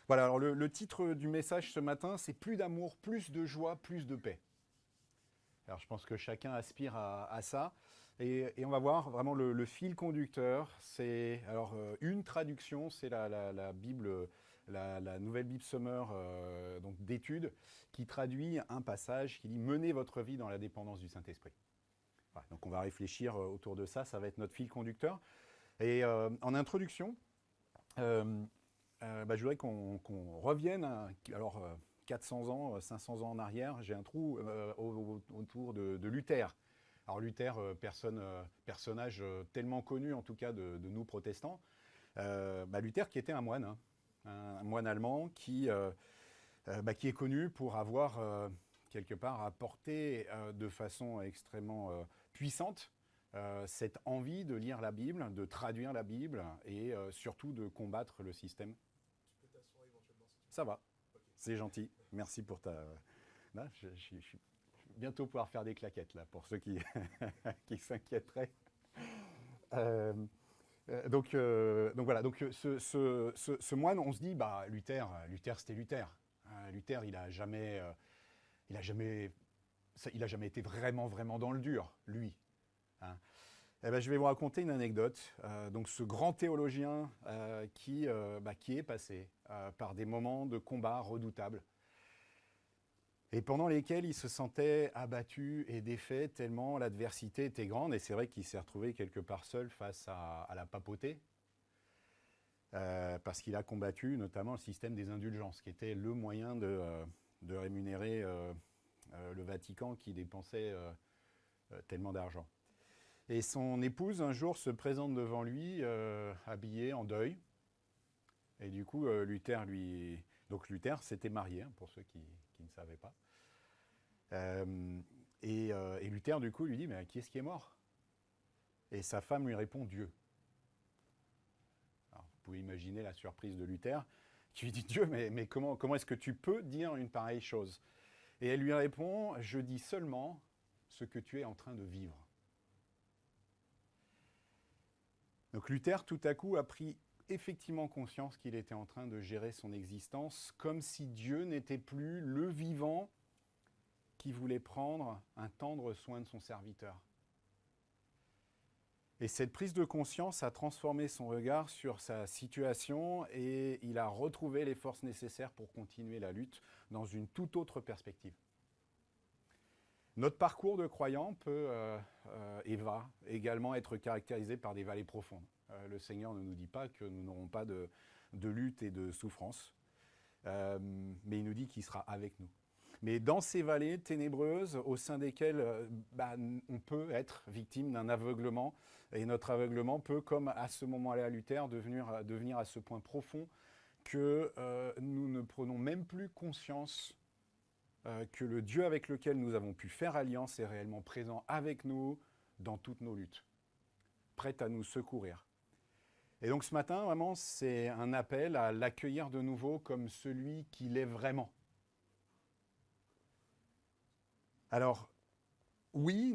Voilà, alors le titre du message ce matin, c'est plus d'amour, plus de joie, plus de paix. Alors je pense que chacun aspire à ça. Et on va voir vraiment le fil conducteur. C'est alors une traduction, c'est la Bible, la nouvelle Bible Summer donc d'études, qui traduit un passage qui dit menez votre vie dans la dépendance du Saint-Esprit. Voilà, donc on va réfléchir autour de ça. Ça va être notre fil conducteur. Et en introduction, je voudrais qu'on revienne alors 400 ans, 500 ans en arrière. J'ai un trou autour de Luther. Alors Luther, personnage tellement connu en tout cas de nous protestants. Luther qui était un moine, hein, un moine allemand qui est connu pour avoir quelque part apporté de façon extrêmement puissante cette envie de lire la Bible, de traduire la Bible et surtout de combattre le système. Ça va, c'est gentil. Merci pour ta. Là, je vais bientôt pouvoir faire des claquettes là pour ceux qui, qui s'inquiéteraient. Euh, donc voilà, donc ce moine, on se dit, Luther c'était Luther. Luther, il a jamais, il a jamais été vraiment dans le dur, lui. Hein. Eh ben, je vais vous raconter une anecdote. Donc, ce grand théologien qui est passé par des moments de combat redoutables et pendant lesquels il se sentait abattu et défait tellement l'adversité était grande. Et c'est vrai qu'il s'est retrouvé quelque part seul face à la papauté parce qu'il a combattu notamment le système des indulgences, qui était le moyen de rémunérer le Vatican qui dépensait tellement d'argent. Et son épouse, un jour, se présente devant lui, habillée en deuil. Et du coup, Luther Donc Luther s'était marié, hein, pour ceux qui ne savaient pas. Et Luther, du coup, lui dit, mais qui est-ce qui est mort? Et sa femme lui répond, Dieu. Alors, vous pouvez imaginer la surprise de Luther, qui lui dit, Dieu, mais comment est-ce que tu peux dire une pareille chose? Et elle lui répond, je dis seulement ce que tu es en train de vivre. Donc Luther, tout à coup, a pris effectivement conscience qu'il était en train de gérer son existence comme si Dieu n'était plus le vivant qui voulait prendre un tendre soin de son serviteur. Et cette prise de conscience a transformé son regard sur sa situation et il a retrouvé les forces nécessaires pour continuer la lutte dans une toute autre perspective. Notre parcours de croyant peut et va également être caractérisé par des vallées profondes. Le Seigneur ne nous dit pas que nous n'aurons pas de lutte et de souffrance, mais il nous dit qu'il sera avec nous. Mais dans ces vallées ténébreuses, au sein desquelles on peut être victime d'un aveuglement, et notre aveuglement peut, comme à ce moment-là à Luther, devenir à ce point profond que nous ne prenons même plus conscience que le Dieu avec lequel nous avons pu faire alliance est réellement présent avec nous dans toutes nos luttes, prêt à nous secourir. Et donc ce matin, vraiment, c'est un appel à l'accueillir de nouveau comme celui qu'il est vraiment. Alors, oui,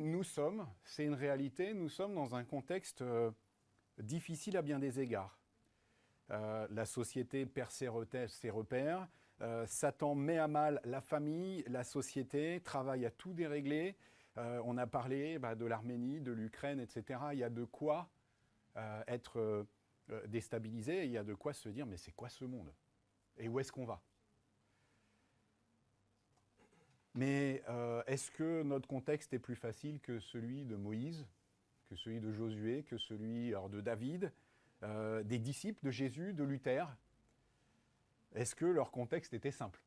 c'est une réalité, nous sommes dans un contexte difficile à bien des égards. La société perd ses repères, Satan met à mal la famille, la société, travaille à tout dérégler. On a parlé de l'Arménie, de l'Ukraine, etc. Il y a de quoi être déstabilisé, il y a de quoi se dire mais c'est quoi ce monde? Et où est-ce qu'on va? Mais est-ce que notre contexte est plus facile que celui de Moïse, que celui de Josué, que celui de David, des disciples de Jésus, de Luther? Est-ce que leur contexte était simple?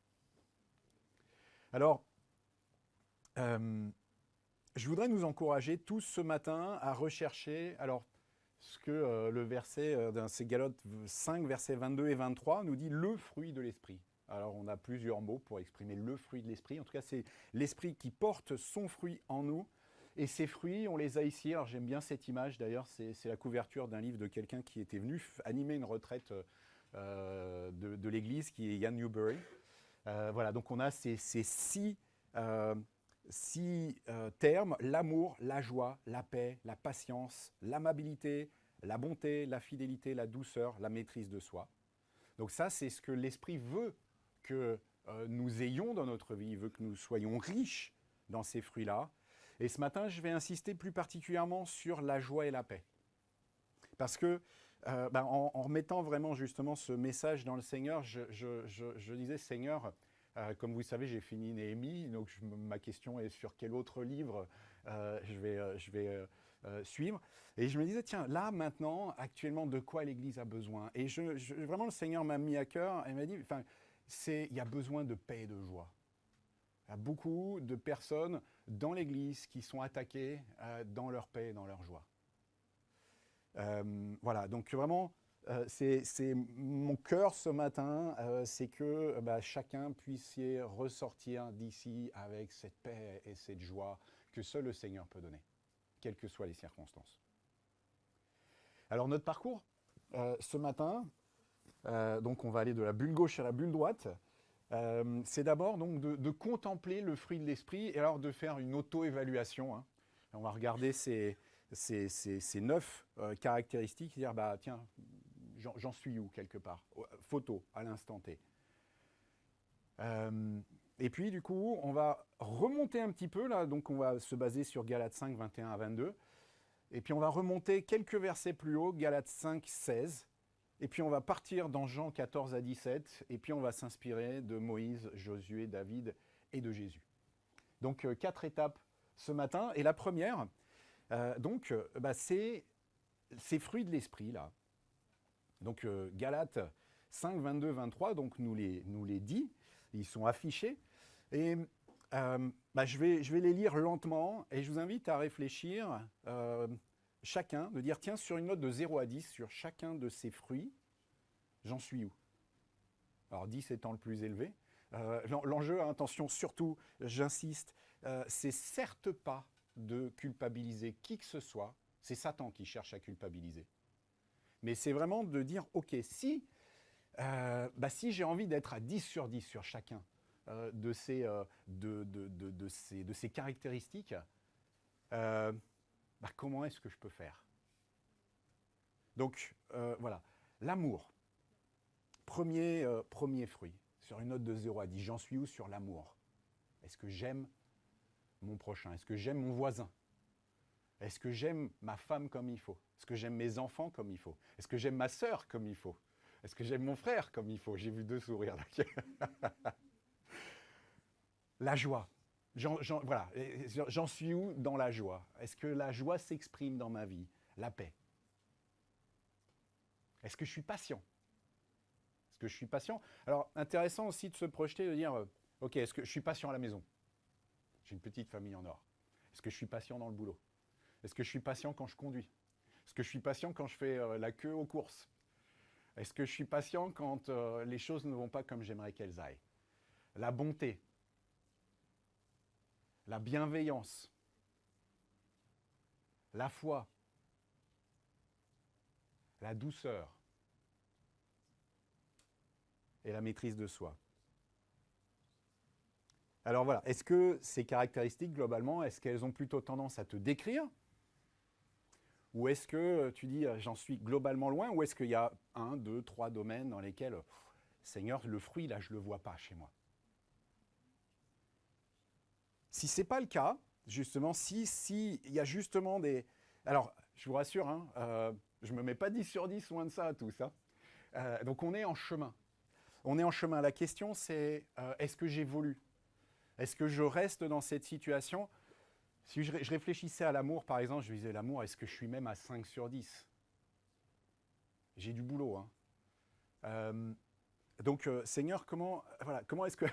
Alors, je voudrais nous encourager tous ce matin à rechercher, ce que le verset c'est Galates 5, versets 22 et 23, nous dit le fruit de l'esprit. Alors, on a plusieurs mots pour exprimer le fruit de l'esprit. En tout cas, c'est l'esprit qui porte son fruit en nous. Et ces fruits, on les a ici. Alors, j'aime bien cette image. D'ailleurs, c'est la couverture d'un livre de quelqu'un qui était venu animer une retraite de l'église, qui est Ian Newbury. Voilà, donc on a ces six termes: l'amour, la joie, la paix, la patience, l'amabilité, la bonté, la fidélité, la douceur, la maîtrise de soi. Donc ça, c'est ce que l'Esprit veut que nous ayons dans notre vie. Il veut que nous soyons riches dans ces fruits-là. Et ce matin, je vais insister plus particulièrement sur la joie et la paix. Parce que en remettant vraiment justement ce message dans le Seigneur, je disais, Seigneur, comme vous savez, j'ai fini Néhémie, donc ma question est sur quel autre livre je vais suivre. Et je me disais, tiens, là, maintenant, actuellement, de quoi l'Église a besoin? Et vraiment, le Seigneur m'a mis à cœur et m'a dit, il y a besoin de paix et de joie. Il y a beaucoup de personnes dans l'Église qui sont attaquées dans leur paix et dans leur joie. Voilà, donc vraiment, c'est mon cœur ce matin, c'est que chacun puisse ressortir d'ici avec cette paix et cette joie que seul le Seigneur peut donner, quelles que soient les circonstances. Alors notre parcours, ce matin, donc on va aller de la bulle gauche à la bulle droite, c'est d'abord donc de contempler le fruit de l'esprit et alors de faire une auto-évaluation. Hein. On va regarder ces 9 caractéristiques, dire tiens, j'en suis où quelque part, photo à l'instant T. Et puis du coup, on va remonter un petit peu là, donc on va se baser sur Galates 5, 21 à 22. Et puis on va remonter quelques versets plus haut, Galates 5, 16. Et puis on va partir dans Jean 14 à 17. Et puis on va s'inspirer de Moïse, Josué, David et de Jésus. Donc 4 étapes ce matin. Et la première, c'est ces fruits de l'esprit là. Donc Galates 5, 22, 23, donc nous les dit, ils sont affichés. Et je vais les lire lentement et je vous invite à réfléchir chacun, de dire tiens, sur une note de 0 à 10, sur chacun de ces fruits, j'en suis où? Alors 10 étant le plus élevé. L'enjeu, attention, surtout, j'insiste, c'est certes pas de culpabiliser qui que ce soit, c'est Satan qui cherche à culpabiliser. Mais c'est vraiment de dire, ok, si j'ai envie d'être à 10 sur 10 sur chacun de ces caractéristiques, comment est-ce que je peux faire? Donc, voilà, l'amour, premier fruit, sur une note de 0 à 10, j'en suis où sur l'amour? Est-ce que j'aime mon prochain? Est-ce que j'aime mon voisin? Est-ce que j'aime ma femme comme il faut? Est-ce que j'aime mes enfants comme il faut? Est-ce que j'aime ma sœur comme il faut? Est-ce que j'aime mon frère comme il faut? J'ai vu 2 sourires là. La joie. Voilà. J'en suis où dans la joie? Est-ce que la joie s'exprime dans ma vie? La paix. Est-ce que je suis patient? Est-ce que je suis patient? Alors, intéressant aussi de se projeter, de dire, ok, est-ce que je suis patient à la maison? J'ai une petite famille en or. Est-ce que je suis patient dans le boulot? Est-ce que je suis patient quand je conduis? Est-ce que je suis patient quand je fais la queue aux courses? Est-ce que je suis patient quand les choses ne vont pas comme j'aimerais qu'elles aillent? La bonté, la bienveillance, la foi, la douceur et la maîtrise de soi. Alors voilà, est-ce que ces caractéristiques, globalement, est-ce qu'elles ont plutôt tendance à te décrire? Ou est-ce que tu dis, j'en suis globalement loin? Ou est-ce qu'il y a 1, 2, 3 domaines dans lesquels, Seigneur, le fruit, là, je ne le vois pas chez moi? Si ce n'est pas le cas, justement, si il y a justement des... Alors, je vous rassure, je ne me mets pas 10 sur 10 loin de ça à tous. Donc on est en chemin. On est en chemin. La question, c'est, est-ce que j'évolue? Est-ce que je reste dans cette situation? Si je réfléchissais à l'amour, par exemple, je me disais, l'amour, est-ce que je suis même à 5 sur 10? J'ai du boulot. Donc, Seigneur, comment est-ce que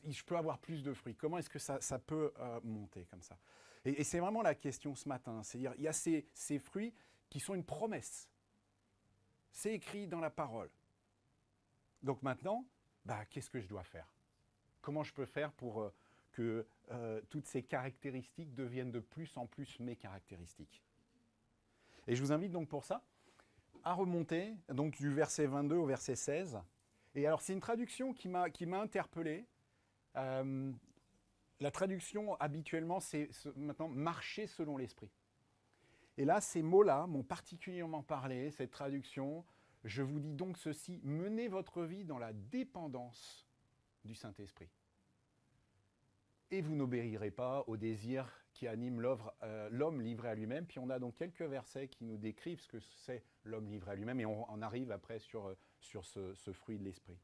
je peux avoir plus de fruits? Comment est-ce que ça peut monter comme ça? Et c'est vraiment la question ce matin. C'est-à-dire, il y a ces fruits qui sont une promesse. C'est écrit dans la parole. Donc maintenant, qu'est-ce que je dois faire? Comment je peux faire pour que toutes ces caractéristiques deviennent de plus en plus mes caractéristiques? Et je vous invite donc pour ça à remonter donc du verset 22 au verset 16. Et alors c'est une traduction qui m'a interpellé. La traduction habituellement c'est maintenant marcher selon l'esprit. Et là ces mots-là m'ont particulièrement parlé, cette traduction. Je vous dis donc ceci, menez votre vie dans la dépendance du Saint-Esprit. Et vous n'obéirez pas aux désirs qui animent l'homme livré à lui-même. Puis on a donc quelques versets qui nous décrivent ce que c'est l'homme livré à lui-même, et on arrive après sur ce fruit de l'esprit.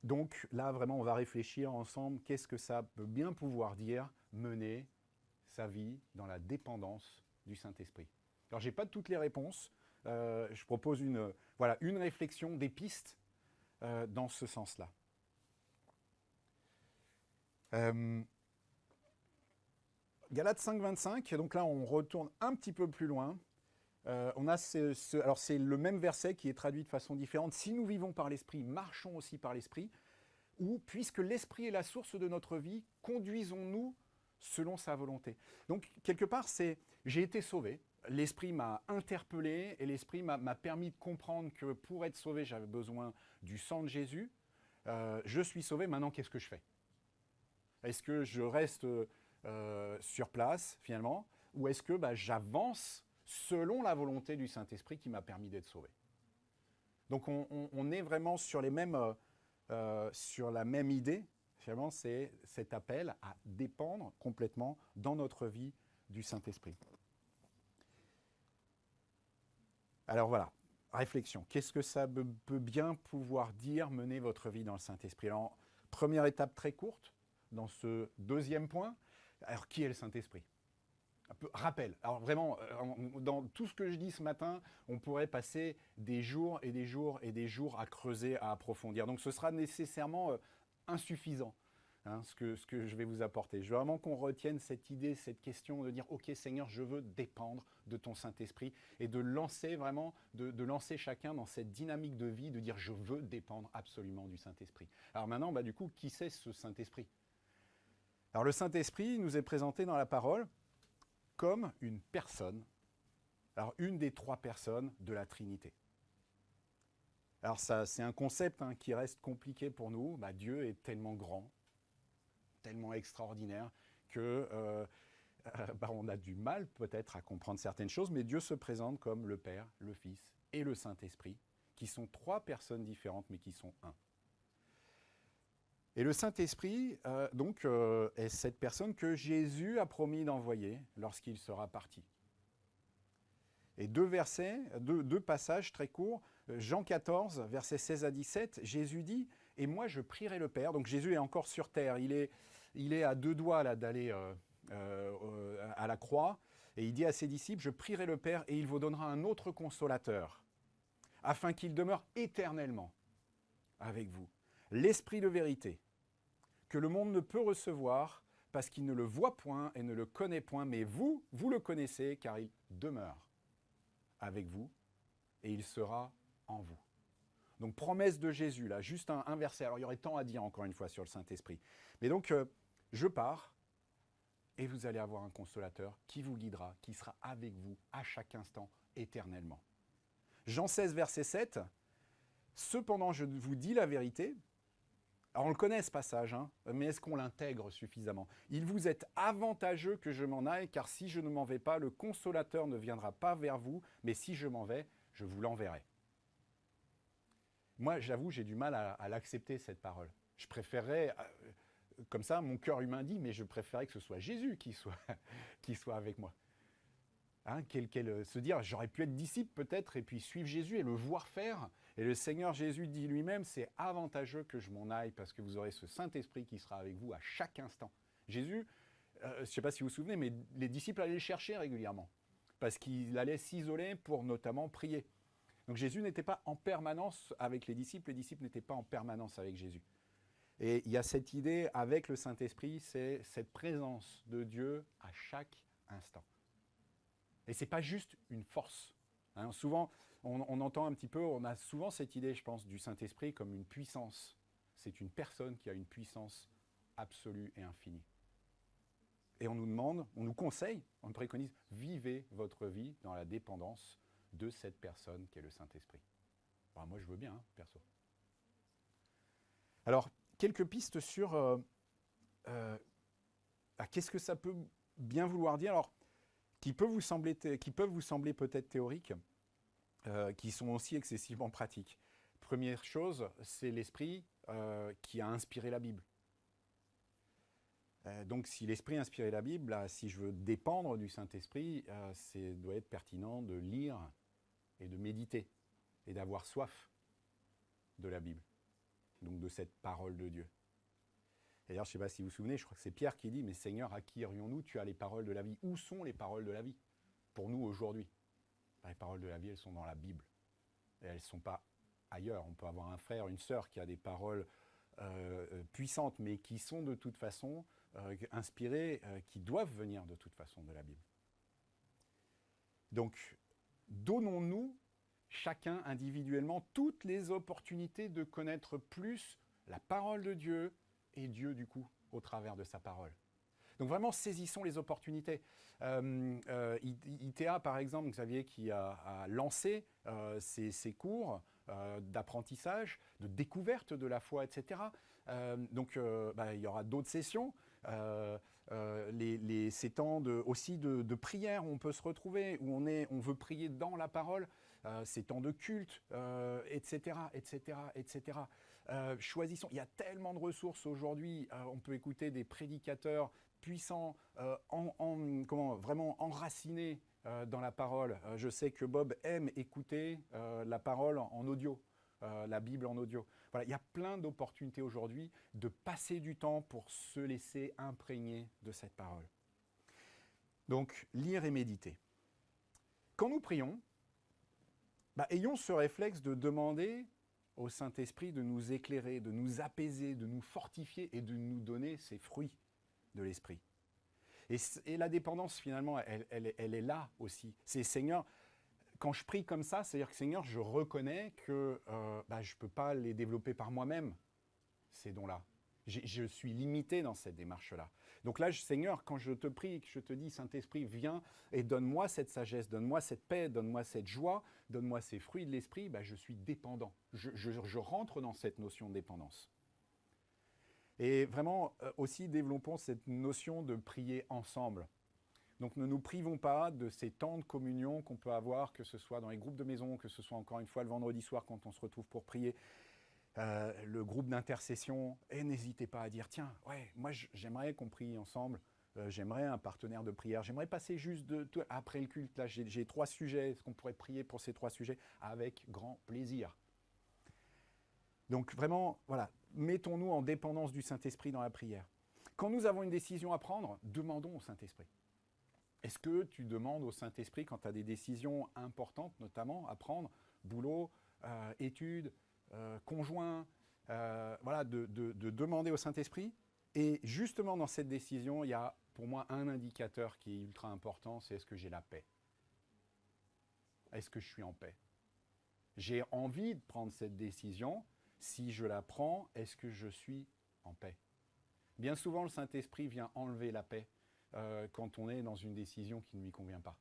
Donc là, vraiment, on va réfléchir ensemble, qu'est-ce que ça peut bien pouvoir dire, mener sa vie dans la dépendance du Saint-Esprit. Alors, je n'ai pas toutes les réponses. Je propose une réflexion, des pistes dans ce sens-là. Galates 5, 25, donc là on retourne un petit peu plus loin. On a alors c'est le même verset qui est traduit de façon différente. Si nous vivons par l'Esprit, marchons aussi par l'Esprit. Ou puisque l'Esprit est la source de notre vie, conduisons-nous selon sa volonté. Donc quelque part, j'ai été sauvé. L'Esprit m'a interpellé et l'Esprit m'a permis de comprendre que pour être sauvé, j'avais besoin du sang de Jésus. Je suis sauvé, maintenant qu'est-ce que je fais ? Est-ce que je reste sur place, finalement, ou est-ce que j'avance selon la volonté du Saint-Esprit qui m'a permis d'être sauvé ? Donc on est vraiment sur la même idée, finalement, c'est cet appel à dépendre complètement dans notre vie du Saint-Esprit. Alors voilà, réflexion. Qu'est-ce que ça peut bien pouvoir dire, mener votre vie dans le Saint-Esprit ? Alors, première étape très courte, dans ce deuxième point, alors qui est le Saint-Esprit ? Un peu rappel. Alors vraiment, dans tout ce que je dis ce matin, on pourrait passer des jours et des jours et des jours à creuser, à approfondir. Donc ce sera nécessairement insuffisant, ce que je vais vous apporter. Je veux vraiment qu'on retienne cette idée, cette question de dire « Ok Seigneur, je veux dépendre de ton Saint-Esprit » et de lancer vraiment, de lancer chacun dans cette dynamique de vie, de dire « Je veux dépendre absolument du Saint-Esprit ». Alors maintenant, du coup, qui c'est ce Saint-Esprit ? Alors le Saint-Esprit nous est présenté dans la parole comme une personne, alors une des trois personnes de la Trinité. Alors ça, c'est un concept qui reste compliqué pour nous. Dieu est tellement grand, tellement extraordinaire que on a du mal peut-être à comprendre certaines choses, mais Dieu se présente comme le Père, le Fils et le Saint-Esprit, qui sont trois personnes différentes mais qui sont un. Et le Saint-Esprit, est cette personne que Jésus a promis d'envoyer lorsqu'il sera parti. Et deux passages très courts. Jean 14, versets 16 à 17, Jésus dit « Et moi je prierai le Père ». Donc Jésus est encore sur terre, il est à deux doigts là, d'aller à la croix. Et il dit à ses disciples « Je prierai le Père et il vous donnera un autre consolateur, afin qu'il demeure éternellement avec vous. L'Esprit de vérité, que le monde ne peut recevoir parce qu'il ne le voit point et ne le connaît point, mais vous le connaissez car il demeure avec vous et il sera en vous. » Donc promesse de Jésus, là, juste un verset. Alors il y aurait tant à dire encore une fois sur le Saint-Esprit. Mais donc je pars et vous allez avoir un consolateur qui vous guidera, qui sera avec vous à chaque instant éternellement. Jean 16, verset 7, « Cependant je vous dis la vérité ». Alors on le connaît ce passage, mais est-ce qu'on l'intègre suffisamment ? « Il vous est avantageux que je m'en aille, car si je ne m'en vais pas, le consolateur ne viendra pas vers vous, mais si je m'en vais, je vous l'enverrai. » Moi, j'avoue, j'ai du mal à l'accepter, cette parole. Je préférerais, comme ça, mon cœur humain dit, mais je préférerais que ce soit Jésus qui soit avec moi. Se dire, j'aurais pu être disciple peut-être, et puis suivre Jésus et le voir faire. Et le Seigneur Jésus dit lui-même, c'est avantageux que je m'en aille parce que vous aurez ce Saint-Esprit qui sera avec vous à chaque instant. Jésus, je ne sais pas si vous vous souvenez, mais les disciples allaient le chercher régulièrement parce qu'il allait s'isoler pour notamment prier. Donc Jésus n'était pas en permanence avec les disciples n'étaient pas en permanence avec Jésus. Et il y a cette idée avec le Saint-Esprit, c'est cette présence de Dieu à chaque instant. Et ce n'est pas juste une force. Souvent, on entend un petit peu, on a souvent cette idée, je pense, du Saint-Esprit comme une puissance. C'est une personne qui a une puissance absolue et infinie. Et on nous demande, on nous conseille, on nous préconise, vivez votre vie dans la dépendance de cette personne qui est le Saint-Esprit. Moi, je veux bien, perso. Alors, quelques pistes sur qu'est-ce que ça peut bien vouloir dire. Alors, qui peuvent vous sembler peut-être théoriques. qui sont aussi excessivement pratiques. Première chose, c'est l'Esprit qui a inspiré la Bible. Donc si l'Esprit a inspiré la Bible, là, si je veux dépendre du Saint-Esprit, doit être pertinent de lire et de méditer et d'avoir soif de la Bible, donc de cette parole de Dieu. Et d'ailleurs, je ne sais pas si vous vous souvenez, je crois que c'est Pierre qui dit « Mais Seigneur, à qui irions-nous? Tu as les paroles de la vie. » Où sont les paroles de la vie pour nous aujourd'hui? Les paroles de la vie, elles sont dans la Bible. Et elles ne sont pas ailleurs. On peut avoir un frère, une sœur qui a des paroles puissantes, mais qui sont de toute façon inspirées, qui doivent venir de toute façon de la Bible. Donc, donnons-nous chacun individuellement toutes les opportunités de connaître plus la parole de Dieu et Dieu, du coup, au travers de sa parole. Donc vraiment, saisissons les opportunités. ITA, par exemple, Xavier, qui a lancé ses cours d'apprentissage, de découverte de la foi, etc. Il y aura d'autres sessions. Ces temps aussi de prière où on peut se retrouver, où on veut prier dans la parole, ces temps de culte, etc., etc., etc. Choisissons, il y a tellement de ressources aujourd'hui, on peut écouter des prédicateurs puissants, vraiment enracinés dans la parole. Je sais que Bob aime écouter la parole en audio, la Bible en audio. Voilà, il y a plein d'opportunités aujourd'hui de passer du temps pour se laisser imprégner de cette parole. Donc, lire et méditer. Quand nous prions, ayons ce réflexe de demander au Saint-Esprit de nous éclairer, de nous apaiser, de nous fortifier et de nous donner ces fruits de l'Esprit. Et la dépendance, finalement, elle est là aussi. C'est Seigneur, quand je prie comme ça, c'est-à-dire que Seigneur, je reconnais que je ne peux pas les développer par moi-même, ces dons-là. Je suis limité dans cette démarche-là. Donc là, Seigneur, quand je te prie, que je te dis, Saint-Esprit, viens et donne-moi cette sagesse, donne-moi cette paix, donne-moi cette joie, donne-moi ces fruits de l'Esprit, je suis dépendant. Je rentre dans cette notion de dépendance. Et vraiment, aussi, développons cette notion de prier ensemble. Donc ne nous privons pas de ces temps de communion qu'on peut avoir, que ce soit dans les groupes de maison, que ce soit encore une fois le vendredi soir quand on se retrouve pour prier, le groupe d'intercession, et n'hésitez pas à dire, tiens, ouais, moi j'aimerais qu'on prie ensemble, j'aimerais un partenaire de prière, j'aimerais passer juste après le culte, là j'ai 3 sujets, est-ce qu'on pourrait prier pour ces 3 sujets? Avec grand plaisir. Donc vraiment, voilà, mettons-nous en dépendance du Saint-Esprit dans la prière. Quand nous avons une décision à prendre, demandons au Saint-Esprit. Est-ce que tu demandes au Saint-Esprit quand tu as des décisions importantes, notamment à prendre, boulot, études, conjoint, de demander au Saint-Esprit? Et justement dans cette décision, il y a pour moi un indicateur qui est ultra important, c'est est-ce que j'ai la paix? Est-ce que je suis en paix? J'ai envie de prendre cette décision. Si je la prends, est-ce que je suis en paix? Bien souvent, le Saint-Esprit vient enlever la paix quand on est dans une décision qui ne lui convient pas.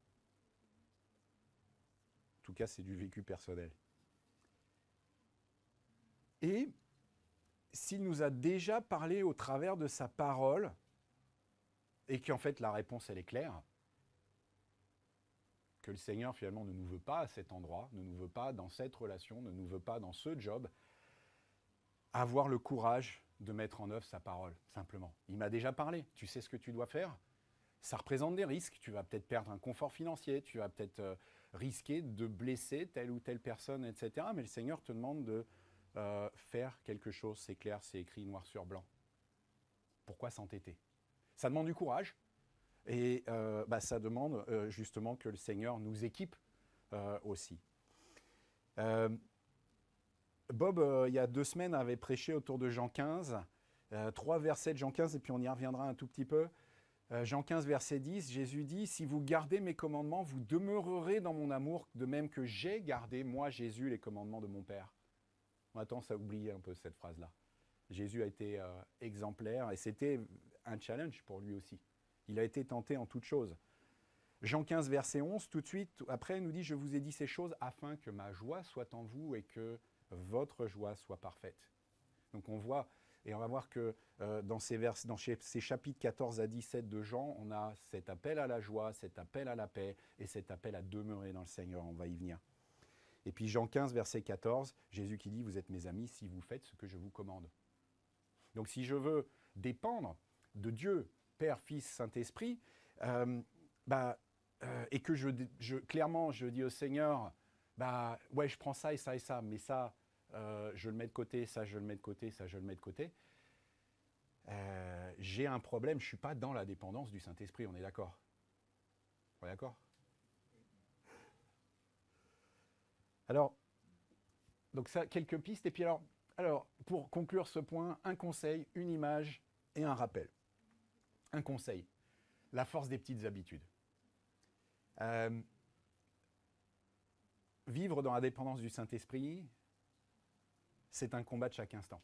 En tout cas, c'est du vécu personnel. Et s'il nous a déjà parlé au travers de sa parole, et qu'en fait la réponse elle est claire, que le Seigneur finalement ne nous veut pas à cet endroit, ne nous veut pas dans cette relation, ne nous veut pas dans ce job, avoir le courage de mettre en œuvre sa parole, simplement. Il m'a déjà parlé, tu sais ce que tu dois faire? Ça représente des risques, tu vas peut-être perdre un confort financier, tu vas peut-être risquer de blesser telle ou telle personne, etc. Mais le Seigneur te demande de faire quelque chose, c'est clair, c'est écrit noir sur blanc. Pourquoi s'entêter? Ça demande du courage et ça demande justement que le Seigneur nous équipe aussi. Bob, il y a 2 semaines, avait prêché autour de Jean 15, 3 versets de Jean 15, et puis on y reviendra un tout petit peu. Jean 15, verset 10, Jésus dit « Si vous gardez mes commandements, vous demeurerez dans mon amour, de même que j'ai gardé, moi, Jésus, les commandements de mon Père. » On a tendance à oublier un peu cette phrase-là. Jésus a été exemplaire, et c'était un challenge pour lui aussi. Il a été tenté en toutes choses. Jean 15, verset 11, tout de suite, après, il nous dit « Je vous ai dit ces choses afin que ma joie soit en vous et que votre joie soit parfaite. » Donc on voit... Et on va voir que dans ces chapitres 14 à 17 de Jean, on a cet appel à la joie, cet appel à la paix et cet appel à demeurer dans le Seigneur. On va y venir. Et puis Jean 15, verset 14, Jésus qui dit, vous êtes mes amis si vous faites ce que je vous commande. Donc si je veux dépendre de Dieu, Père, Fils, Saint-Esprit, et que clairement je dis au Seigneur, ouais, je prends ça et ça, mais ça, je le mets de côté, ça, je le mets de côté, ça, je le mets de côté, j'ai un problème, je ne suis pas dans la dépendance du Saint-Esprit, on est d'accord? On est d'accord? Alors, donc ça, quelques pistes, et puis alors, pour conclure ce point, un conseil, une image et un rappel. Un conseil, la force des petites habitudes. Vivre dans la dépendance du Saint-Esprit, c'est un combat de chaque instant.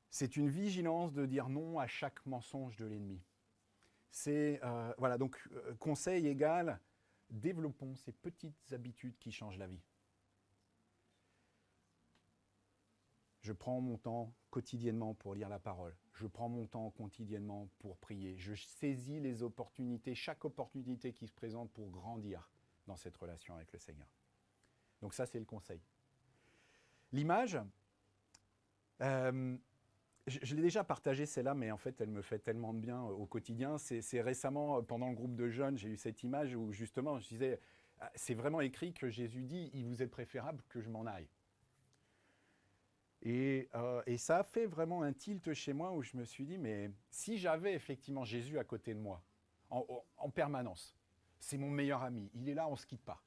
C'est une vigilance de dire non à chaque mensonge de l'ennemi. C'est, voilà, donc conseil égal, développons ces petites habitudes qui changent la vie. Je prends mon temps quotidiennement pour lire la parole. Je prends mon temps quotidiennement pour prier. Je saisis les opportunités, chaque opportunité qui se présente pour grandir dans cette relation avec le Seigneur. Donc ça, c'est le conseil. L'image, je l'ai déjà partagée celle-là, mais en fait, elle me fait tellement de bien au quotidien. C'est récemment, pendant le groupe de jeunes, j'ai eu cette image où justement, je disais, c'est vraiment écrit que Jésus dit, il vous est préférable que je m'en aille. Et ça a fait vraiment un tilt chez moi où je me suis dit, mais si j'avais effectivement Jésus à côté de moi, en permanence, c'est mon meilleur ami, il est là, on ne se quitte pas.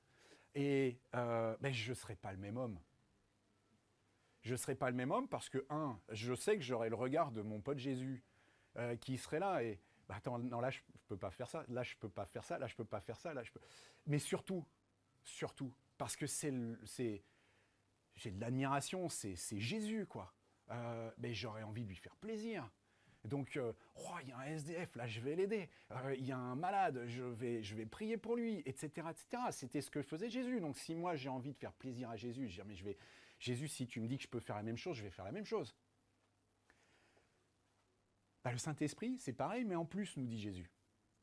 Et je ne serais pas le même homme. Je ne serais pas le même homme parce que, je sais que j'aurais le regard de mon pote Jésus qui serait là et, attends, non, là, je ne peux pas faire ça, là, je ne peux pas faire ça, là, je ne peux pas faire ça, là, je peux... Mais surtout, parce que j'ai de l'admiration, c'est Jésus, quoi. Mais j'aurais envie de lui faire plaisir. Donc, il y a un SDF, là, je vais l'aider. Il y a un malade, je vais prier pour lui, etc., etc. C'était ce que faisait Jésus. Donc, si moi, j'ai envie de faire plaisir à Jésus, je dis, mais Jésus, si tu me dis que je peux faire la même chose, je vais faire la même chose. Le Saint-Esprit, c'est pareil, mais en plus, nous dit Jésus.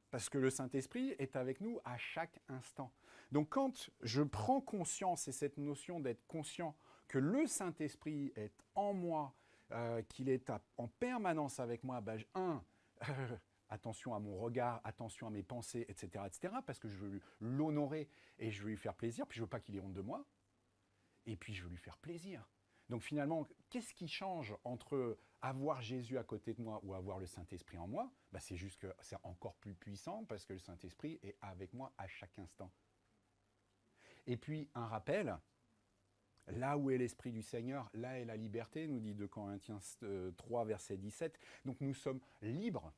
Parce que le Saint-Esprit est avec nous à chaque instant. Donc, quand je prends conscience, et cette notion d'être conscient que le Saint-Esprit est en moi, qu'il est en permanence avec moi, attention à mon regard, attention à mes pensées, etc., parce que je veux l'honorer et je veux lui faire plaisir, puis je ne veux pas qu'il ait honte de moi, et puis je veux lui faire plaisir. Donc finalement, qu'est-ce qui change entre avoir Jésus à côté de moi ou avoir le Saint-Esprit en moi? C'est juste que c'est encore plus puissant parce que le Saint-Esprit est avec moi à chaque instant. Et puis un rappel, là où est l'Esprit du Seigneur, là est la liberté, nous dit 2 Corinthiens 3, verset 17. Donc nous sommes libres.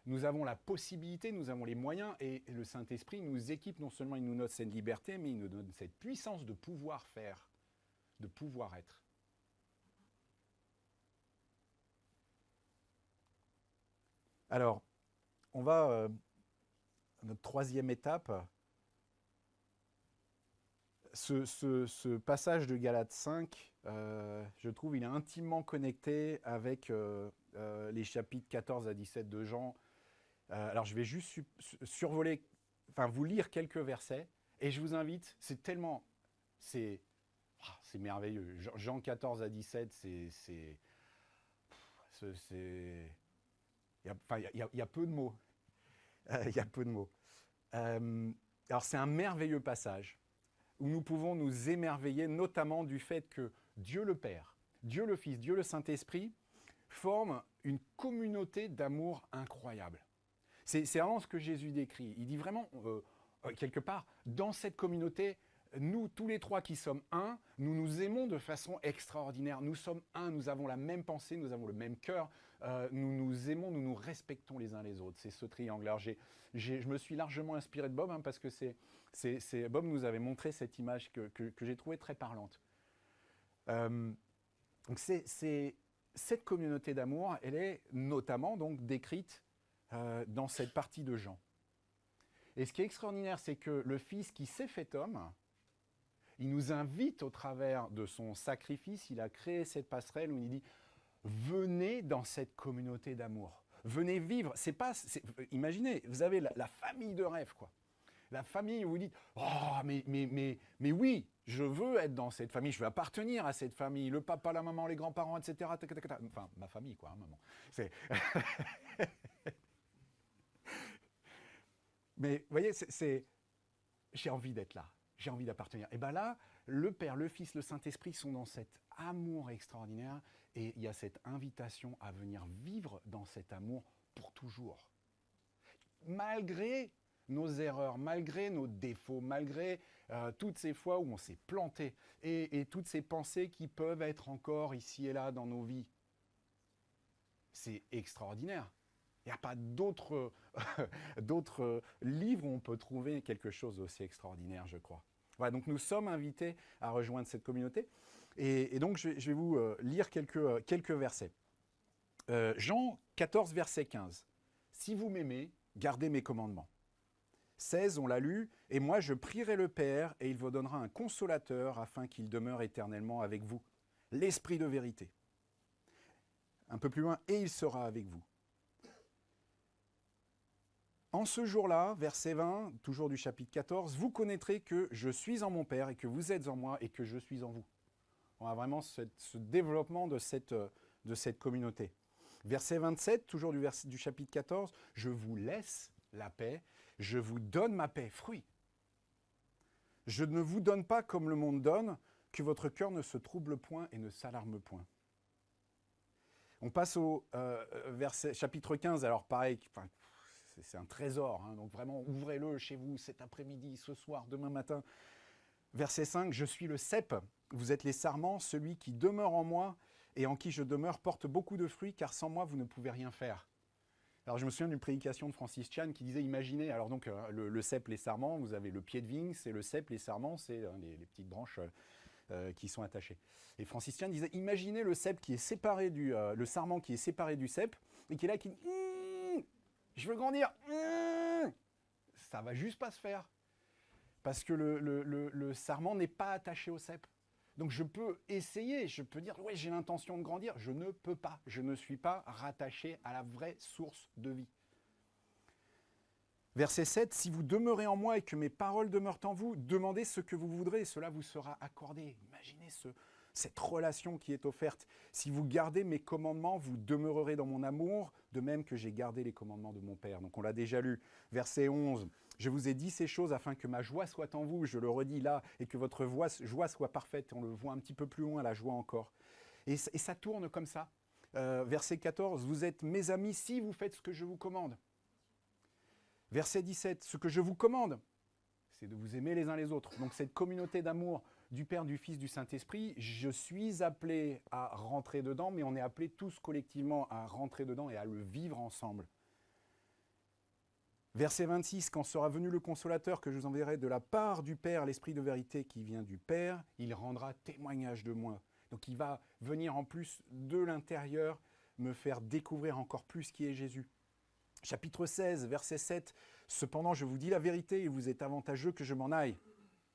Nous avons la possibilité, nous avons les moyens, et le Saint-Esprit nous équipe, non seulement il nous donne cette liberté, mais il nous donne cette puissance de pouvoir faire, de pouvoir être. Alors, on va à notre troisième étape. Ce passage de Galates 5, je trouve, il est intimement connecté avec les chapitres 14 à 17 de Jean. Alors, je vais juste survoler, vous lire quelques versets, et je vous invite, c'est merveilleux. Jean 14 à 17, il y a peu de mots. Il y a peu de mots. Alors, c'est un merveilleux passage où nous pouvons nous émerveiller, notamment du fait que Dieu le Père, Dieu le Fils, Dieu le Saint-Esprit forment une communauté d'amour incroyable. C'est vraiment ce que Jésus décrit. Il dit vraiment, quelque part, dans cette communauté, nous, tous les trois qui sommes un, nous nous aimons de façon extraordinaire. Nous sommes un, nous avons la même pensée, nous avons le même cœur, nous nous aimons, nous nous respectons les uns les autres. C'est ce triangle. Alors, je me suis largement inspiré de Bob, parce que Bob nous avait montré cette image que j'ai trouvée très parlante. Donc cette communauté d'amour, elle est notamment donc décrite dans cette partie de Jean. Et ce qui est extraordinaire, c'est que le Fils qui s'est fait homme, il nous invite au travers de son sacrifice, il a créé cette passerelle où il dit « Venez dans cette communauté d'amour, venez vivre ». Imaginez, vous avez la famille de rêve, quoi. La famille où vous dites « Oh, mais oui, je veux être dans cette famille, je veux appartenir à cette famille, le papa, la maman, les grands-parents, etc. » Enfin, ma famille, quoi, maman. Mais vous voyez, j'ai envie d'être là, j'ai envie d'appartenir. Et bien là, le Père, le Fils, le Saint-Esprit sont dans cet amour extraordinaire et il y a cette invitation à venir vivre dans cet amour pour toujours. Malgré nos erreurs, malgré nos défauts, malgré toutes ces fois où on s'est planté et toutes ces pensées qui peuvent être encore ici et là dans nos vies. C'est extraordinaire. Il n'y a pas d'autres livres où on peut trouver quelque chose d'aussi extraordinaire, je crois. Voilà, donc nous sommes invités à rejoindre cette communauté. Et donc je vais vous lire quelques versets. Jean 14, verset 15. « Si vous m'aimez, gardez mes commandements. » 16, on l'a lu. « Et moi je prierai le Père, et il vous donnera un consolateur, afin qu'il demeure éternellement avec vous. L'Esprit de vérité. » Un peu plus loin, « Et il sera avec vous. » En ce jour-là, verset 20, toujours du chapitre 14, « Vous connaîtrez que je suis en mon Père et que vous êtes en moi et que je suis en vous. » On a vraiment ce développement de cette communauté. Verset 27, toujours du chapitre 14, « Je vous laisse la paix, je vous donne ma paix, fruit. Je ne vous donne pas comme le monde donne, que votre cœur ne se trouble point et ne s'alarme point. » On passe au chapitre 15, alors pareil, c'est un trésor, hein, donc vraiment ouvrez-le chez vous cet après-midi, ce soir, demain matin. Verset 5, « Je suis le cep, vous êtes les sarments, celui qui demeure en moi et en qui je demeure porte beaucoup de fruits, car sans moi vous ne pouvez rien faire. » Alors je me souviens d'une prédication de Francis Chan qui disait, imaginez, alors donc le cep, les sarments, vous avez le pied de vigne, c'est le cep, les sarments, c'est les petites branches qui sont attachées. Et Francis Chan disait, imaginez le cep qui est séparé le sarment qui est séparé du cep, et qui est là, qui dit, je veux grandir, ça va juste pas se faire. Parce que le sarment n'est pas attaché au cep. Donc je peux essayer, je peux dire, oui, j'ai l'intention de grandir. Je ne peux pas, je ne suis pas rattaché à la vraie source de vie. Verset 7, « Si vous demeurez en moi et que mes paroles demeurent en vous, demandez ce que vous voudrez et cela vous sera accordé. » Imaginez cette relation qui est offerte. « Si vous gardez mes commandements, vous demeurerez dans mon amour, de même que j'ai gardé les commandements de mon Père. » Donc on l'a déjà lu. Verset 11, « Je vous ai dit ces choses afin que ma joie soit en vous, je le redis là, et que votre joie soit parfaite. » On le voit un petit peu plus loin, la joie encore. Et ça tourne comme ça. Verset 14, « Vous êtes mes amis si vous faites ce que je vous commande. » Verset 17, « Ce que je vous commande, c'est de vous aimer les uns les autres. » Donc cette communauté d'amour du Père, du Fils, du Saint-Esprit, je suis appelé à rentrer dedans, mais on est appelés tous collectivement à rentrer dedans et à le vivre ensemble. Verset 26, « Quand sera venu le Consolateur que je vous enverrai de la part du Père, l'Esprit de vérité qui vient du Père, il rendra témoignage de moi. » Donc il va venir en plus de l'intérieur me faire découvrir encore plus qui est Jésus. Chapitre 16, verset 7, « Cependant, je vous dis la vérité, il vous est avantageux que je m'en aille,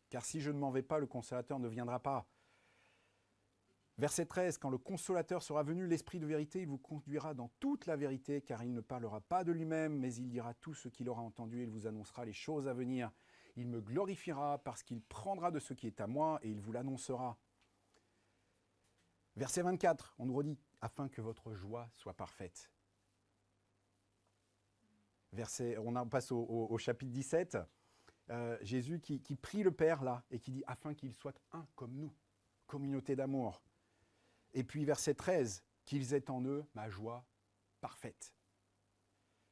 car si je ne m'en vais pas, le Consolateur ne viendra pas. » Verset 13, « Quand le Consolateur sera venu, l'Esprit de vérité, il vous conduira dans toute la vérité, car il ne parlera pas de lui-même, mais il dira tout ce qu'il aura entendu et il vous annoncera les choses à venir. Il me glorifiera parce qu'il prendra de ce qui est à moi et il vous l'annoncera. » Verset 24, on nous redit, « Afin que votre joie soit parfaite. » On en passe au chapitre 17, Jésus qui prie le Père là, et qui dit « Afin qu'il soit un comme nous, communauté d'amour. » Et puis verset 13, « Qu'ils aient en eux ma joie parfaite. »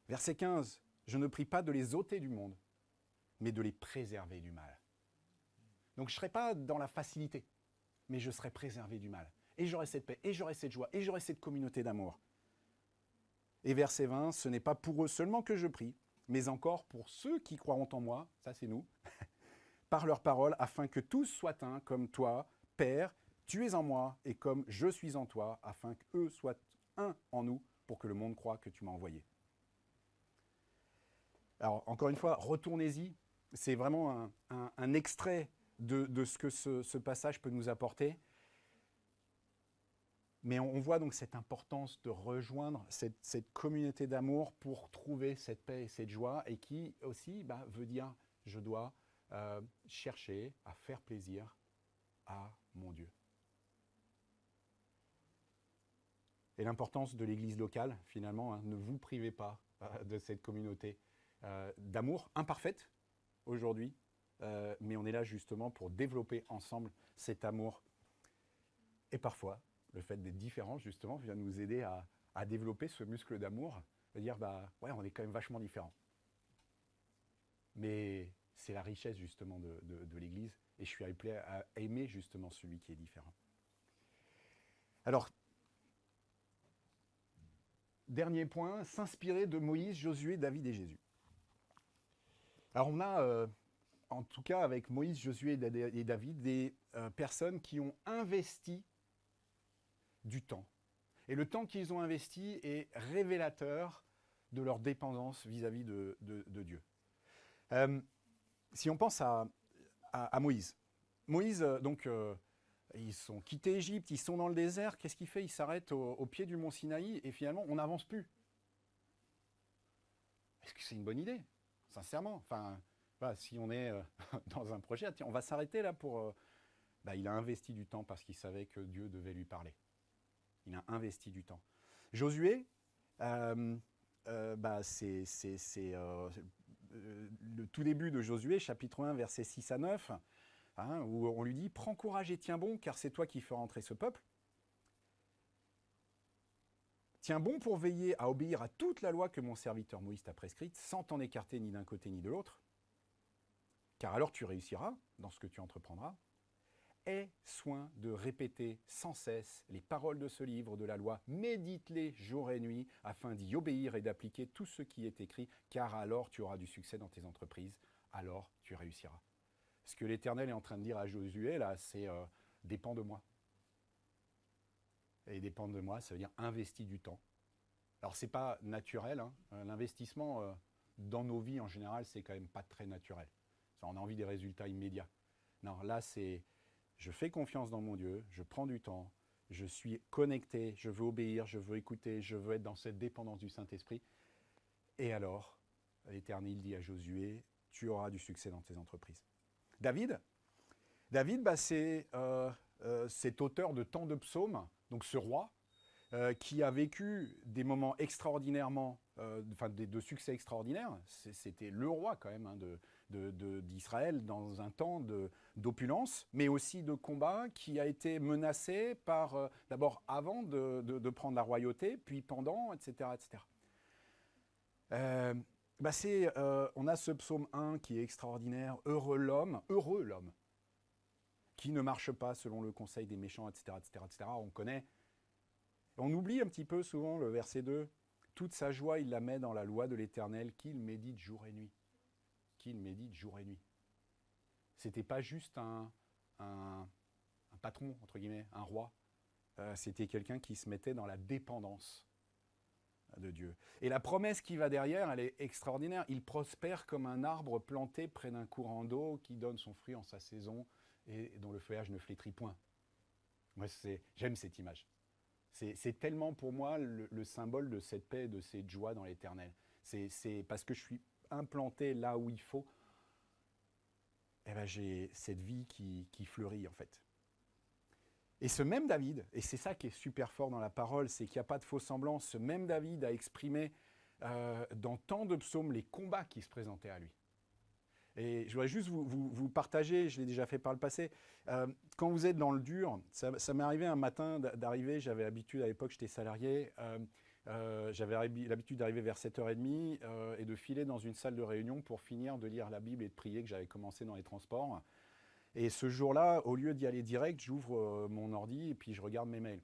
Verset 15, « Je ne prie pas de les ôter du monde, mais de les préserver du mal. » Donc je ne serai pas dans la facilité, mais je serai préservé du mal. Et j'aurai cette paix, et j'aurai cette joie, et j'aurai cette communauté d'amour. Et verset 20, « Ce n'est pas pour eux seulement que je prie, mais encore pour ceux qui croiront en moi, ça c'est nous, par leur parole, afin que tous soient un, comme toi, Père, tu es en moi, et comme je suis en toi, afin qu'eux soient un en nous, pour que le monde croie que tu m'as envoyé. » Alors, encore une fois, retournez-y. C'est vraiment un extrait de ce que ce passage peut nous apporter. Mais on voit donc cette importance de rejoindre cette communauté d'amour pour trouver cette paix et cette joie, et qui aussi veut dire je dois chercher à faire plaisir à mon Dieu. Et l'importance de l'Église locale, finalement, hein, ne vous privez pas de cette communauté d'amour imparfaite aujourd'hui, mais on est là justement pour développer ensemble cet amour. Et parfois, le fait d'être différent, justement, vient nous aider à développer ce muscle d'amour, de dire, bah ouais, on est quand même vachement différents. Mais c'est la richesse justement de l'Église, et je suis appelé à aimer justement celui qui est différent. Alors, dernier point, s'inspirer de Moïse, Josué, David et Jésus. Alors on a, en tout cas avec Moïse, Josué et David, des personnes qui ont investi du temps. Et le temps qu'ils ont investi est révélateur de leur dépendance vis-à-vis de Dieu. Si on pense à Moïse. Moïse, donc, ils sont quittés Égypte, ils sont dans le désert. Qu'est-ce qu'il fait? Il s'arrête au pied du mont Sinaï et finalement, on n'avance plus. Est-ce que c'est une bonne idée? Sincèrement. Enfin, voilà, si on est dans un projet, tiens, on va s'arrêter là pour... il a investi du temps parce qu'il savait que Dieu devait lui parler. Il a investi du temps. Josué, c'est le tout début de Josué, chapitre 1, versets 6 à 9, hein, où on lui dit « Prends courage et tiens bon, car c'est toi qui feras entrer ce peuple. Tiens bon pour veiller à obéir à toute la loi que mon serviteur Moïse t'a prescrite, sans t'en écarter ni d'un côté ni de l'autre, car alors tu réussiras dans ce que tu entreprendras. Aie soin de répéter sans cesse les paroles de ce livre de la loi, médite-les jour et nuit, afin d'y obéir et d'appliquer tout ce qui est écrit, car alors tu auras du succès dans tes entreprises, alors tu réussiras. » Ce que l'Éternel est en train de dire à Josué, là, c'est « dépends de moi ». Et dépendre de moi, ça veut dire investir du temps. Alors, ce n'est pas naturel, hein. L'investissement dans nos vies, en général, c'est quand même pas très naturel. On a envie des résultats immédiats. Non, là, c'est... Je fais confiance dans mon Dieu, je prends du temps, je suis connecté, je veux obéir, je veux écouter, je veux être dans cette dépendance du Saint-Esprit. Et alors, l'Éternel dit à Josué, tu auras du succès dans tes entreprises. David, c'est cet auteur de tant de psaumes, donc ce roi, qui a vécu des moments extraordinairement, de succès extraordinaires. C'était le roi quand même, hein, d'Israël dans un temps d'opulence, mais aussi de combat, qui a été menacé par, d'abord avant de prendre la royauté, puis pendant, etc. etc. On a ce psaume 1 qui est extraordinaire, heureux l'homme, qui ne marche pas selon le conseil des méchants, etc. etc., etc. On connaît. On oublie un petit peu souvent le verset 2. Toute sa joie, il la met dans la loi de l'Éternel, qu'il médite jour et nuit. Qu'il médite jour et nuit. C'était pas juste un patron, entre guillemets, un roi. C'était quelqu'un qui se mettait dans la dépendance de Dieu. Et la promesse qui va derrière, elle est extraordinaire. Il prospère comme un arbre planté près d'un courant d'eau qui donne son fruit en sa saison et dont le feuillage ne flétrit point. Moi, j'aime cette image. C'est tellement pour moi le symbole de cette paix et de cette joie dans l'Éternel. C'est parce que je suis implanté là où il faut, j'ai cette vie qui fleurit en fait. Et ce même David, et c'est ça qui est super fort dans la parole, c'est qu'il n'y a pas de faux semblants, ce même David a exprimé dans tant de psaumes les combats qui se présentaient à lui. Et je voudrais juste vous partager, je l'ai déjà fait par le passé, quand vous êtes dans le dur, ça m'est arrivé un matin d'arriver, j'avais l'habitude, à l'époque j'étais salarié, j'avais l'habitude d'arriver vers 7h30 et de filer dans une salle de réunion pour finir de lire la Bible et de prier que j'avais commencé dans les transports. Et ce jour-là, au lieu d'y aller direct, j'ouvre mon ordi et puis je regarde mes mails.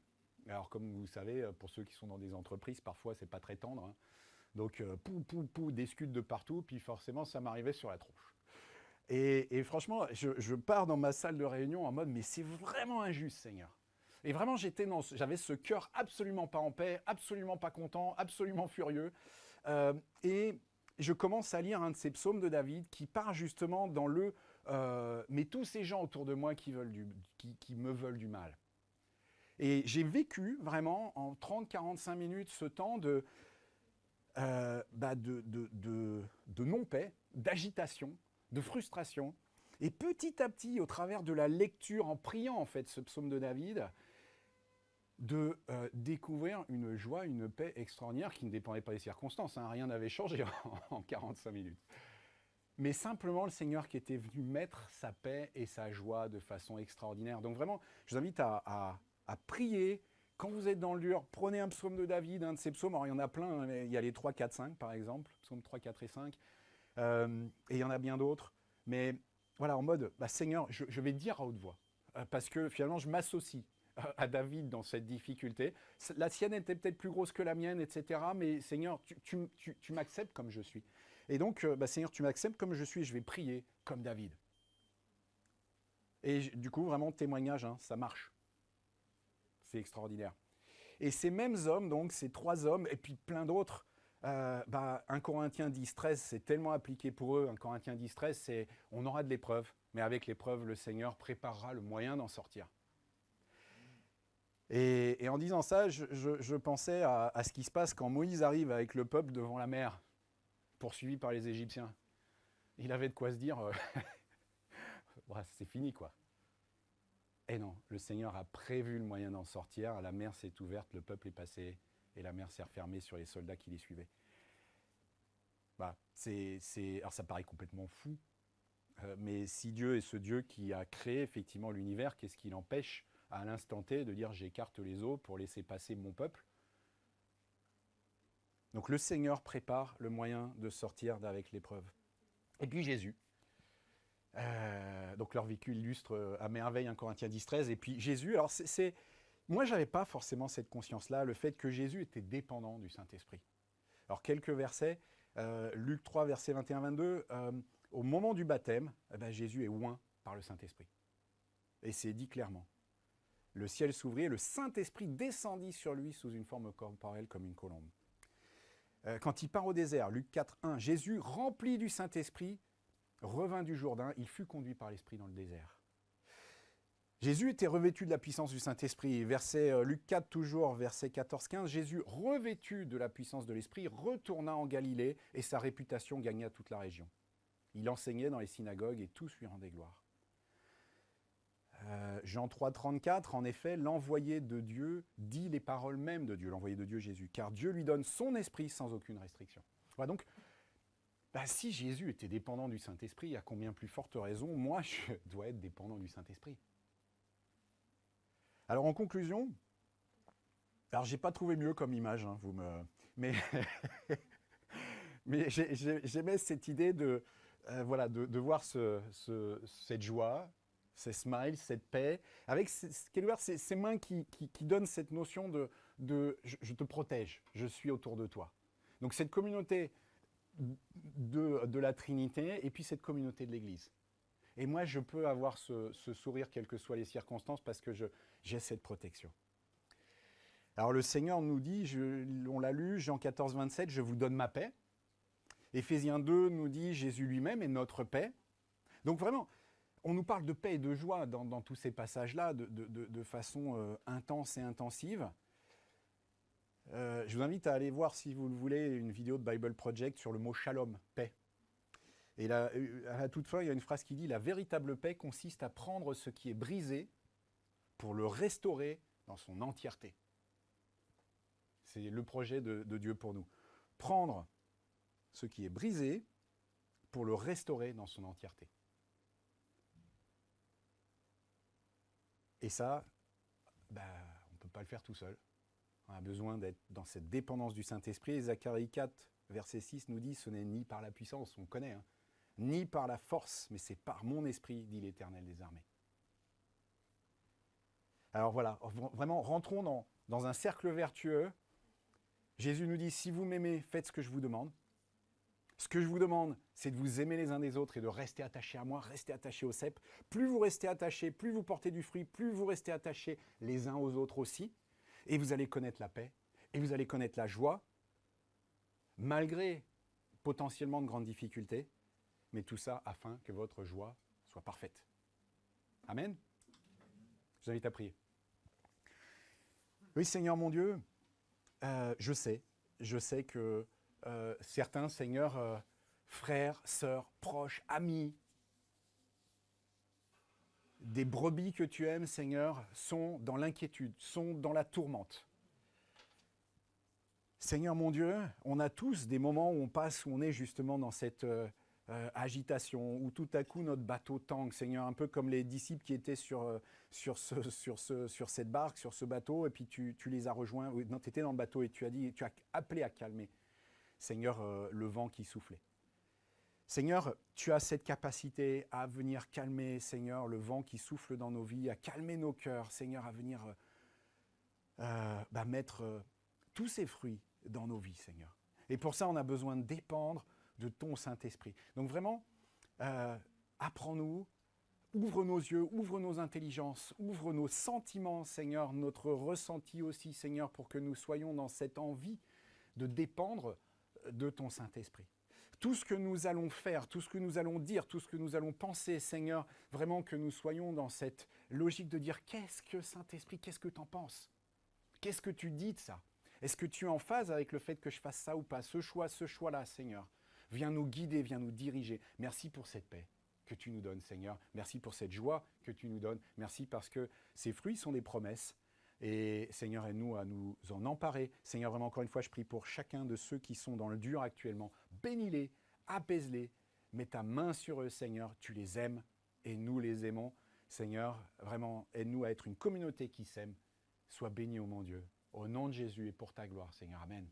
Alors comme vous savez, pour ceux qui sont dans des entreprises, parfois c'est pas très tendre, hein. Donc des scuds de partout, puis forcément ça m'arrivait sur la tronche. Et franchement, je pars dans ma salle de réunion en mode, mais c'est vraiment injuste, Seigneur. Et vraiment, j'avais ce cœur absolument pas en paix, absolument pas content, absolument furieux. Et je commence à lire un de ces psaumes de David qui part justement dans mais tous ces gens autour de moi qui me veulent du mal. Et j'ai vécu vraiment en 30-45 minutes ce temps de non-paix, d'agitation, de frustration. Et petit à petit, au travers de la lecture, en priant en fait ce psaume de David, de découvrir une joie, une paix extraordinaire qui ne dépendait pas des circonstances. Hein. Rien n'avait changé en 45 minutes. Mais simplement le Seigneur qui était venu mettre sa paix et sa joie de façon extraordinaire. Donc vraiment, je vous invite à prier. Quand vous êtes dans le dur, prenez un psaume de David, un de ces psaumes. Alors il y en a plein, hein. Il y a les 3, 4, 5 par exemple, psaumes 3, 4 et 5. Et il y en a bien d'autres. Mais voilà, en mode, Seigneur, je vais dire à haute voix. Parce que finalement, je m'associe à David dans cette difficulté. La sienne était peut-être plus grosse que la mienne, etc. Mais Seigneur, tu m'acceptes comme je suis. Et donc, Seigneur, tu m'acceptes comme je suis, je vais prier comme David. Et du coup, vraiment, témoignage, hein, ça marche. C'est extraordinaire. Et ces mêmes hommes, donc, ces 3 hommes, et puis plein d'autres, 1 Corinthiens 10, 13, c'est tellement appliqué pour eux. 1 Corinthiens 10, 13, c'est on aura de l'épreuve, mais avec l'épreuve, le Seigneur préparera le moyen d'en sortir. Et en disant ça, je pensais à ce qui se passe quand Moïse arrive avec le peuple devant la mer, poursuivi par les Égyptiens. Il avait de quoi se dire, c'est fini quoi. Et non, le Seigneur a prévu le moyen d'en sortir, la mer s'est ouverte, le peuple est passé, et la mer s'est refermée sur les soldats qui les suivaient. Alors ça paraît complètement fou, mais si Dieu est ce Dieu qui a créé effectivement l'univers, qu'est-ce qui l'empêche à l'instant T de dire j'écarte les eaux pour laisser passer mon peuple? Donc le Seigneur prépare le moyen de sortir d'avec l'épreuve. Et puis Jésus. Donc leur vécu illustre à merveille 1 Corinthiens 10, 13. Et puis Jésus, alors moi je n'avais pas forcément cette conscience-là, le fait que Jésus était dépendant du Saint-Esprit. Alors quelques versets, Luc 3, versets 21-22, au moment du baptême, Jésus est oint par le Saint-Esprit. Et c'est dit clairement. Le ciel s'ouvrit et le Saint-Esprit descendit sur lui sous une forme corporelle comme une colombe. Quand il part au désert, Luc 4, 1, Jésus, rempli du Saint-Esprit, revint du Jourdain, il fut conduit par l'Esprit dans le désert. Jésus était revêtu de la puissance du Saint-Esprit. Luc 4, toujours, verset 14-15, Jésus, revêtu de la puissance de l'Esprit, retourna en Galilée et sa réputation gagna toute la région. Il enseignait dans les synagogues et tous lui rendaient gloire. Jean 3, 34, en effet, l'envoyé de Dieu dit les paroles mêmes de Dieu, l'envoyé de Dieu Jésus, car Dieu lui donne son esprit sans aucune restriction. Voilà, donc, si Jésus était dépendant du Saint-Esprit, à combien plus forte raison, moi, je dois être dépendant du Saint-Esprit. Alors, en conclusion, alors j'ai pas trouvé mieux comme image, hein, mais j'aimais cette idée de voir cette joie, ces smiles, cette paix, avec ces mains qui donnent cette notion de je te protège, je suis autour de toi. Donc cette communauté de la Trinité et puis cette communauté de l'Église. Et moi, je peux avoir ce sourire, quelles que soient les circonstances, parce que j'ai cette protection. Alors le Seigneur nous dit, on l'a lu, Jean 14, 27, je vous donne ma paix. Éphésiens 2 nous dit, Jésus lui-même est notre paix. Donc vraiment, on nous parle de paix et de joie dans tous ces passages-là, de façon intense et intensive. Je vous invite à aller voir, si vous le voulez, une vidéo de Bible Project sur le mot shalom, paix. Et là, à la toute fin, il y a une phrase qui dit « La véritable paix consiste à prendre ce qui est brisé pour le restaurer dans son entièreté. » C'est le projet de Dieu pour nous. Prendre ce qui est brisé pour le restaurer dans son entièreté. Et ça, on ne peut pas le faire tout seul. On a besoin d'être dans cette dépendance du Saint-Esprit. Et Zacharie 4, verset 6 nous dit « Ce n'est ni par la puissance, on connaît, hein, ni par la force, mais c'est par mon esprit, dit l'Éternel des armées. » Alors voilà, vraiment, rentrons dans un cercle vertueux. Jésus nous dit, si vous m'aimez, faites ce que je vous demande. Ce que je vous demande, c'est de vous aimer les uns des autres et de rester attachés à moi, rester attachés au cep. Plus vous restez attachés, plus vous portez du fruit, plus vous restez attachés les uns aux autres aussi. Et vous allez connaître la paix, et vous allez connaître la joie, malgré potentiellement de grandes difficultés, mais tout ça afin que votre joie soit parfaite. Amen. Je vous invite à prier. Oui, Seigneur mon Dieu, je sais que certains, Seigneur, frères, sœurs, proches, amis. Des brebis que tu aimes, Seigneur, sont dans l'inquiétude, sont dans la tourmente. Seigneur mon Dieu, on a tous des moments où on passe, où on est justement dans cette agitation, où tout à coup notre bateau tangue, Seigneur, un peu comme les disciples qui étaient sur cette barque, sur ce bateau, et puis tu les as rejoints, non, tu étais dans le bateau et tu as appelé à calmer, Seigneur, le vent qui soufflait. Seigneur, tu as cette capacité à venir calmer, Seigneur, le vent qui souffle dans nos vies, à calmer nos cœurs, Seigneur, à venir mettre tous ces fruits dans nos vies, Seigneur. Et pour ça, on a besoin de dépendre de ton Saint-Esprit. Donc vraiment, apprends-nous, ouvre nos yeux, ouvre nos intelligences, ouvre nos sentiments, Seigneur, notre ressenti aussi, Seigneur, pour que nous soyons dans cette envie de dépendre de ton Saint-Esprit. Tout ce que nous allons faire, tout ce que nous allons dire, tout ce que nous allons penser, Seigneur, vraiment que nous soyons dans cette logique de dire « Qu'est-ce que Saint-Esprit, qu'est-ce que tu en penses? Qu'est-ce que tu dis de ça? Est-ce que tu es en phase avec le fait que je fasse ça ou pas? Ce choix-là, Seigneur. Viens nous guider, viens nous diriger. Merci pour cette paix que tu nous donnes, Seigneur. Merci pour cette joie que tu nous donnes. Merci parce que ces fruits sont des promesses. Et Seigneur, aide-nous à nous en emparer. Seigneur, vraiment, encore une fois, je prie pour chacun de ceux qui sont dans le dur actuellement. Bénis-les, apaise-les, mets ta main sur eux, Seigneur. Tu les aimes et nous les aimons. Seigneur, vraiment, aide-nous à être une communauté qui s'aime. Sois béni, ô mon Dieu. Au nom de Jésus et pour ta gloire, Seigneur. Amen.